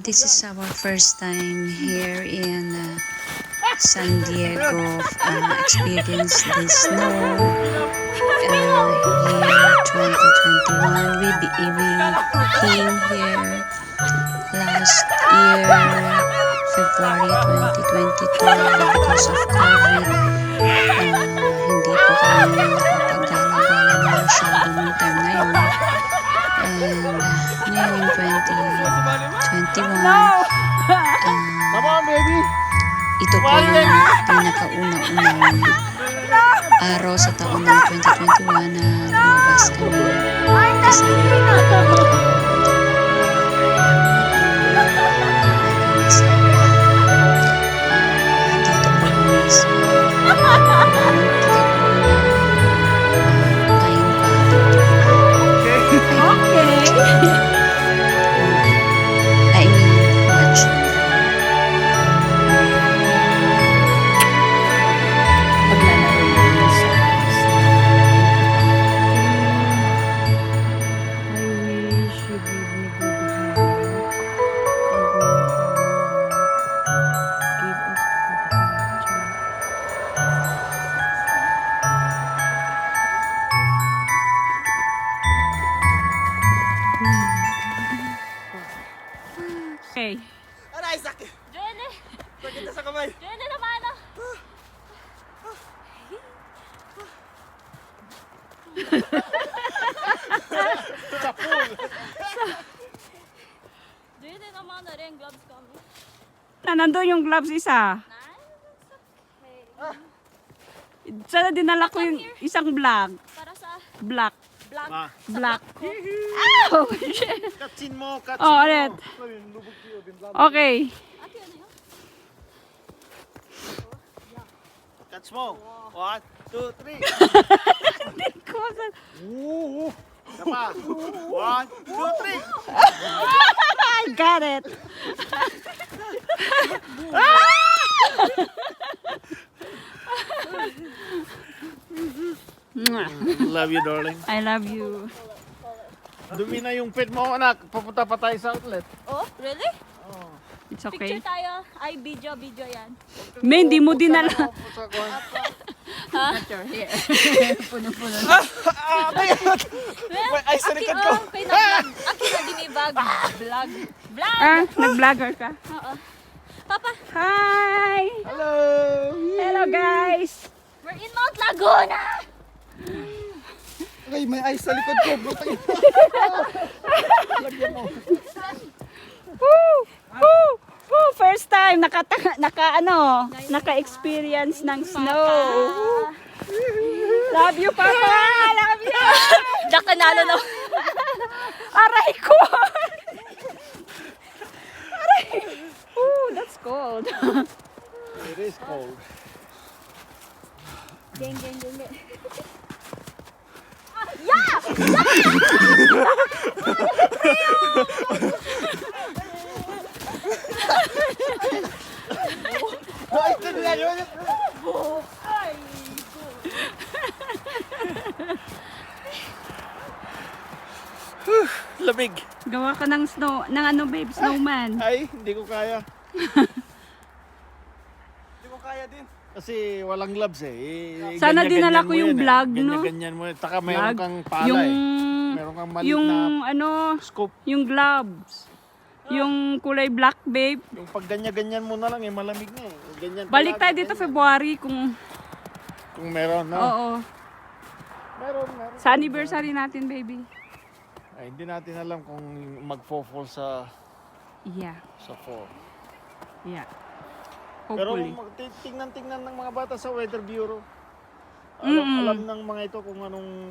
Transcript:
This is our first time here in San Diego. Experience the snow year 2021. We came here last year, February 2022, because of COVID. Hindi po kami nakapag-gala-gala na masyado nung time na yun. And ngayon 2021, ito po yung pinakauna-unang araw sa taon ng 2021 na lumabas kami kasi dito po kami sa ngayon pa dito. I mean, watch. Paglalaro namin sa I wish you give me good health and give us good health. Okay. Aray, sakit! Jenny! Sakit na sa kamay! Jenny naman ah! Jenny naman na rin, gloves kami. Nandun yung gloves isa. Sana dinala ko yung isang black. Para sa Black. vlog. Black. Ow! Katsin mo! Katsin Oh, mo! ulit. Okay. Ate, ano yun? Kats mo! 1, 2, 3! Hindi ko sa- Woo! Isa pa! 1, 2, 3! I got it. Love you, darling. I love you. Dumi na yung pet mo, anak. Papunta pa tayo sa outlet. Oh, really? It's okay. Picture tayo. Ay, video yan. May, hindi mo dinala. Ha? Here. Puno-puno. May ay sa likod ko. Aki, na-vlog. Aki na dinibag. Vlog. Vlog! Ah, nag-vlogger ka? Oo. Papa, Hi! Hello! Hello guys! we're in Mount Laguna! Ay, may ice sa likod ko. Butang ito. Lagyan mo. Woo! Woo! Woo! First time naka-experience ng snow. Love you, Papa! Love you! Diyan ka nalo na. Aray ko! Aray! Ooh, that's cold. It is cold. Geng, geng, geng, geng. Ay, ito na yun. Lamig. Gawa ka ng snow, ng ano babe, snowman. Ay, hindi ko kaya. Hindi ko kaya din. Kasi walang gloves eh. Sana dinala Ganyan-ganyan ko mo yung yan vlog, eh. no? Ganyan mo. Taka meron Vlog. kang pala Yung, eh. Meron kang maliit yung na ano, scoop. yung gloves. Yung kulay black babe. Yung pag ganyan-ganyan mo na lang eh, malamig na eh. Ganyan Balik tayo palagi, dito ganyan. February kung Kung meron, no? oo. Meron. Sa anniversary natin baby. Ay, hindi natin alam kung magfo-fall sa Yeah. fall. Yeah. Pero Hopefully. tingnan ng mga bata sa Weather Bureau. Mm-mm. Alam ng mga ito kung anong